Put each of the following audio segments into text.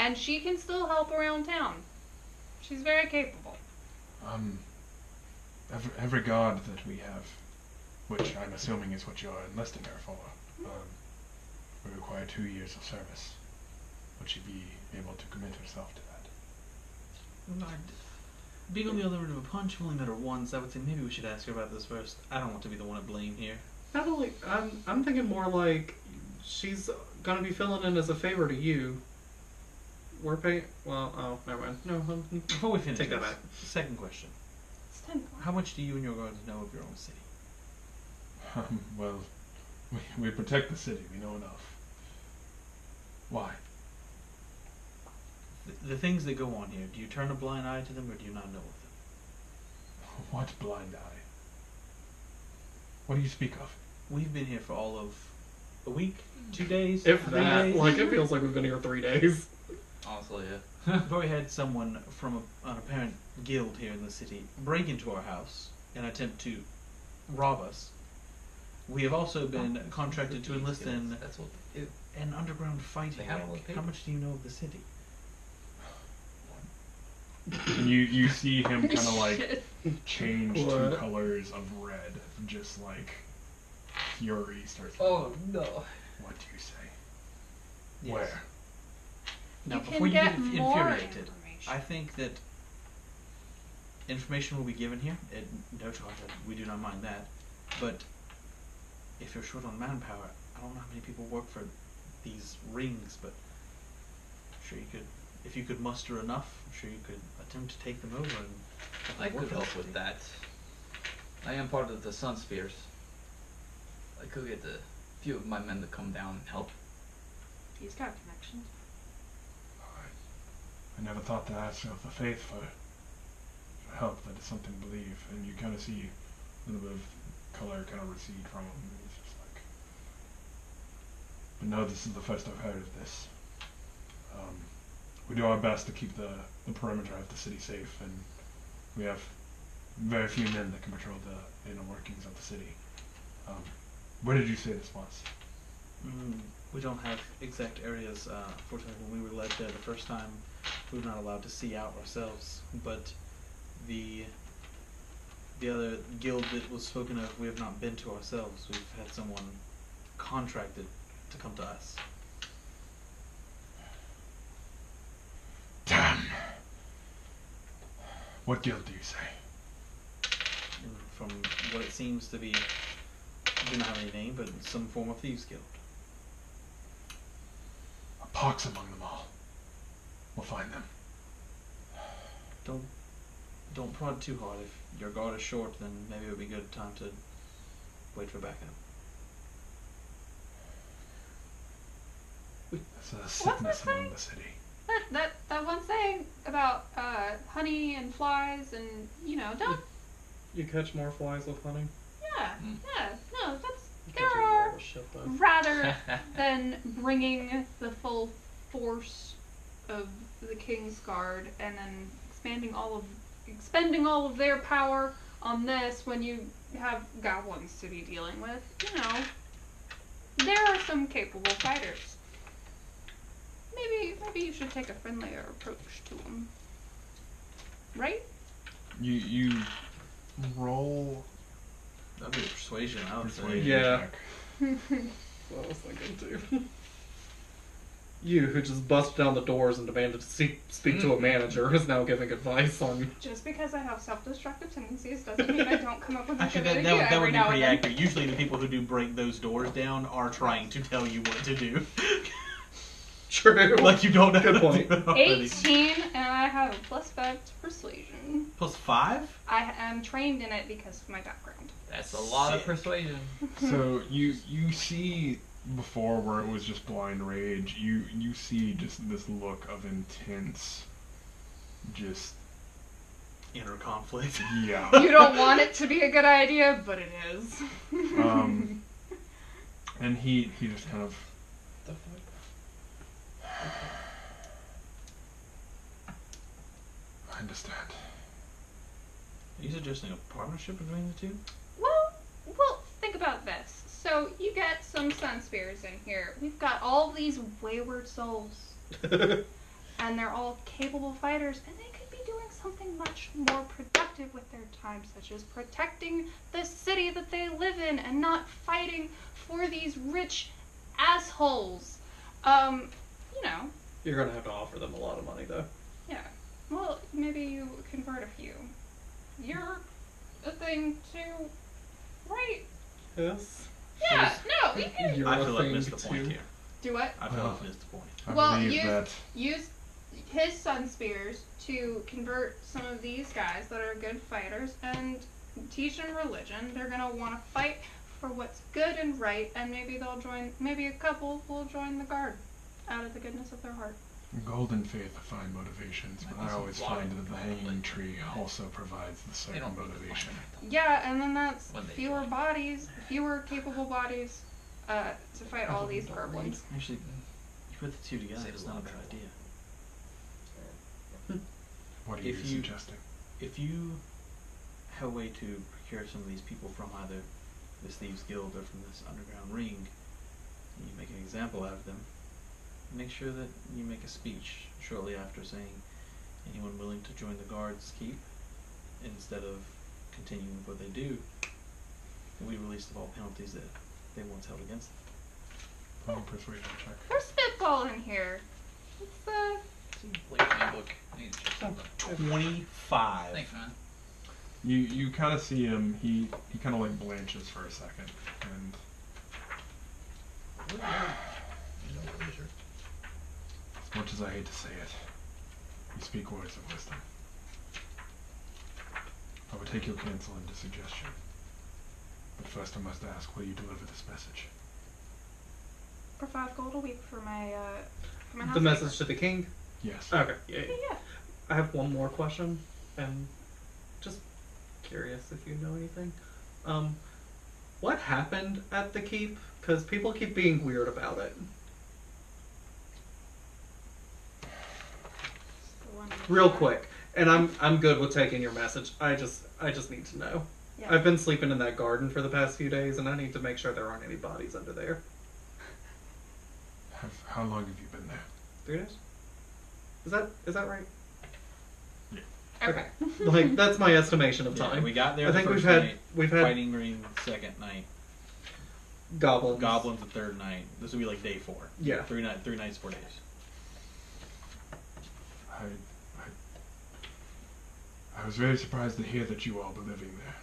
And she can still help around town. She's very capable. Every guard that we have, which I'm assuming is what you're enlisting her for, we require 2 years of service. Would she be able to commit herself to that? Being on the other end of a punch, we only met her once. I would say maybe we should ask her about this first. I don't want to be the one to blame here. Not only, I'm thinking more like she's gonna be filling in as a favor to you. We're paying. Well, oh, never mind. No, Before we finish, take that back. Second question: It's 10 points. how much do you and your guards know of your own city? Well, we protect the city. We know enough. Why? The things that go on here, do you turn a blind eye to them, or do you not know of them? What blind eye? What do you speak of? We've been here for all of a week, 2 days, If 3 that, days. like, it feels like we've been here 3 days. Honestly, yeah. Before we had someone from an apparent guild here in the city break into our house and attempt to rob us. We have also been contracted to enlist in That's what they do. an underground fighting They have ring. all the How papers. much do you know of the city? And you see him kind of like Shit. change 2 What? colors of red, just like fury starts. Oh no. What do you say? Yes. Where? Now, You before can you get get more infuriated, information. I think that information will be given here at no charge. We do not mind that. But if you're short on manpower, I don't know how many people work for these rings, but I'm sure you could, if you could muster enough, I'm sure you could attempt to take them over and I work could for the help with city. that. I am part of the Sun Spears. I could get a few of my men to come down and help. He's got connections. I never thought to ask of the faith for help. That is something to believe. And you kind of see a little bit of color kind of recede from him. And he's just like, but no, this is the first I've heard of this. We do our best to keep the perimeter of the city safe, and we have very few men that can patrol the inner workings of the city. Where did you say this was? We don't have exact areas. Fortunately, when we were led there the first time, we were not allowed to see out ourselves. But the other guild that was spoken of, we have not been to ourselves. We've had someone contracted to come to us. Damn. What guild do you say? And from what it seems to be, we do not have any name, but some form of thieves guild. A pox among them all. We'll find them. Don't prod too hard. If your guard is short, then maybe it would be a good time to wait for backup. There's a sickness that among the city. That one saying about honey and flies and don't You catch more flies with honey? no that's You there catch a are lot of shit, though. rather than bringing the full force of the King's Guard and then expending all of their power on this when you have goblins to be dealing with. There are some capable fighters. Maybe you should take a friendlier approach to them. Right? You roll That'd be a persuasion, I would say. persuasion Yeah. check. What I was thinking too. You, who just busted down the doors and demanded to speak to a manager, is now giving advice on. Just because I have self-destructive tendencies doesn't mean I don't come up with a Actually, good that idea would every be now pretty and then. accurate. Usually the people who do break those doors down are trying to tell you what to do. True. Like you don't know Good how to point. do it already. 18, and I have a +5 to persuasion. +5? I am trained in it because of my background. That's a lot of Sick. persuasion. So you see before where it was just blind rage, you see just this look of intense, just Inner conflict. yeah. You don't want it to be a good idea, but it is. And he just kind of The fuck? I understand. Are you suggesting a partnership between the two? Well, think about this. So you get some sun spears in here. We've got all these wayward souls. and they're all capable fighters, and they could be doing something much more productive with their time, such as protecting the city that they live in and not fighting for these rich assholes. You know. You're gonna have to offer them a lot of money, though. Yeah. Well, maybe you convert a few. You're a thing too, right? Yes. Yeah. No, we can. You're I a feel like thing missed the point too. here. Do what? I feel like missed the point. I Well, believe that use his sun spears to convert some of these guys that are good fighters and teach them religion. They're gonna want to fight for what's good and right, and maybe they'll join. Maybe a couple will join the guard out of the goodness of their heart. golden faith are fine motivations, but I always find that the hanging tree also provides the They certain don't really motivation. like Yeah, and then that's When they fewer join. bodies, fewer capable bodies, to fight all these goblins. Actually, you put the two together, Saves it's a not a lot bad of idea. What are you If you- suggesting? If you have a way to procure some of these people from either this Thieves Guild or from this underground ring, and you make an example out of them, make sure that you make a speech shortly after saying, anyone willing to join the guards keep, instead of continuing with what they do, we release of all penalties that they once held against them. Roll a persuasion check. We're spitballing here. It's Blake handbook. I need to check something. 25. Thanks, man. You kind of see him. He kind of like blanches for a second, and as much as I hate to say it, you speak words of wisdom. I would take your counsel into suggestion, but first I must ask: will you deliver this message? for 5 gold a week for my house. The message to the king? Yes. Okay, yeah. Yeah. I have one more question, and just curious if you know anything. What happened at the keep? Because people keep being weird about it. Real quick, and I'm good with taking your message. I just need to know. Yeah. I've been sleeping in that garden for the past few days, and I need to make sure there aren't any bodies under there. How long have you been there? 3 days? Is that right? Okay. Like that's my estimation of Yeah, time. we got there I the think first we've night, had Fighting Green the second night, goblins. Goblins the third night. This will be like day 4. Yeah. 3 nights, 4 days. I was very surprised to hear that you all were living there.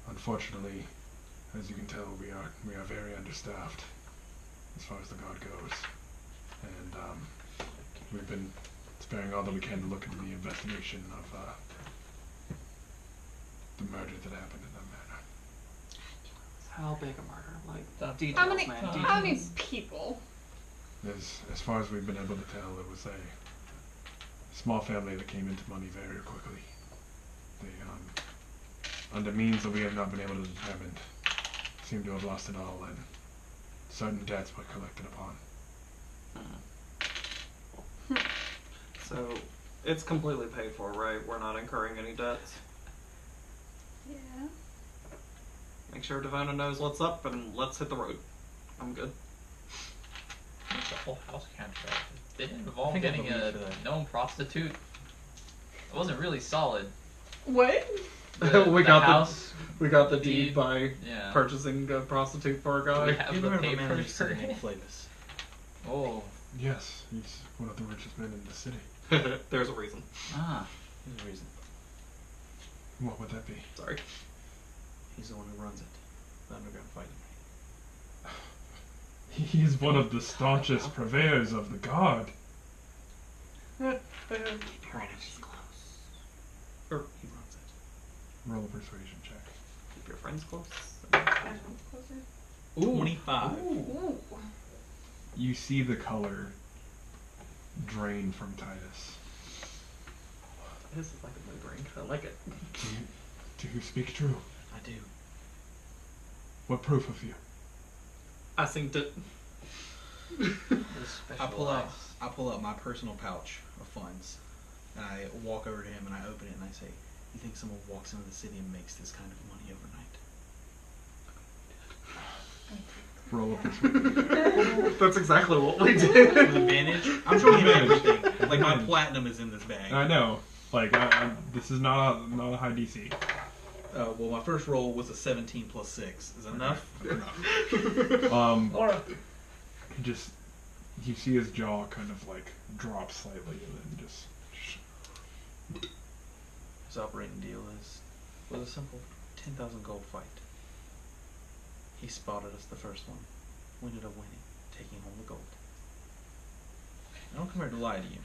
Unfortunately, as you can tell, we are very understaffed as far as the guard goes, and we've been sparing all that we can to look into the investigation of the murder that happened in that manor. How big a murder? Like That's- details, How many? man. How Details. How many people? As far as we've been able to tell, it was a small family that came into money very quickly. They, under means that we have not been able to determine, seem to have lost it all, and certain debts were collected upon. So it's completely paid for, right? We're not incurring any debts. Yeah. Make sure Devona knows what's up, and let's hit the road. I'm good. What's the whole house contract? Didn't it involve think I getting believe a that. known prostitute? It wasn't really solid. What? We got the- house. We got the Deed. deed by Yeah. purchasing a prostitute for a Do we guy. have You the remember a man papers who's for named it? Flavis? Oh, Yes, he's one of the richest men in the city. There's a reason. ah. There's a reason. What would that be? Sorry. He's the one who runs it. The underground fighting. He is one of the staunchest purveyors of the guard. Promise. Or He runs it. Roll a persuasion check. Keep your friends close. ooh, 25. Ooh. You see the color drain from Titus. this is like a mood ring. I like it. Do you speak true? I do. What proof of you? I think that. I pull out my personal pouch of funds, and I walk over to him and I open it and I say, "You think someone walks into the city and makes this kind of money overnight?" Roll a persuasion. That's exactly what we With did. advantage? I'm showing him Advantage. everything. Like my Advantage. platinum is in this bag. I know. Like, this is not a high DC. Well, my first roll was a 17 plus 6. Is that enough? Laura. Just you see his jaw kind of like drop slightly, and then just. His operating deal was a simple 10,000 gold fight. He spotted us the first one. We ended up winning, taking home the gold. I don't come here to lie to you.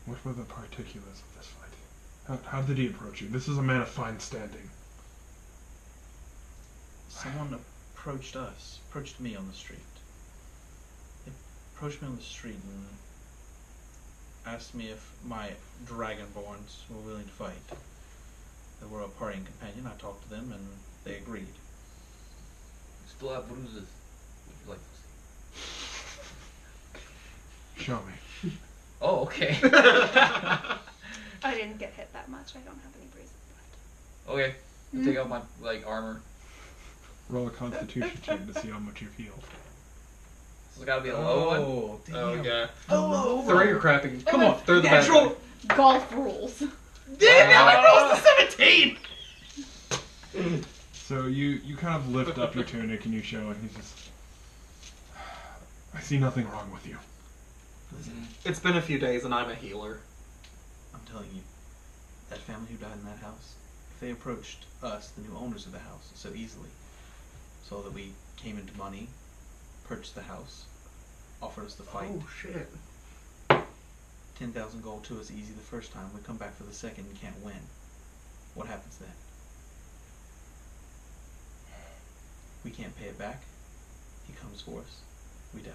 What were the particulars of this fight? How did he approach you? This is a man of fine standing. Someone approached me on the street. They approached me on the street and asked me if my dragonborns were willing to fight. They were a partying companion. I talked to them and they agreed. Still have bruises. Would you like to Show me. see? Oh, okay. I didn't get hit that much. I don't have any bruises left. Okay. I'll take out my armor. Roll a Constitution check to see how much you've healed. So it's gotta be a low one. Oh, damn. Oh yeah. Oh, Throw your crappy. Come on, throw the bag. natural. Golf rules. Damn, now I rolled a 17! So you kind of lift up your tunic and you show, and he's just. I see nothing wrong with you. Listen, It's been a few days and I'm a healer. I'm telling you, that family who died in that house, if they approached us, the new owners of the house, so easily, so that we came into money, purchased the house, offered us the fight, Oh shit. 10,000 gold to us easy the first time, we come back for the second and can't win. What happens then? We can't pay it back. He comes for us. We die.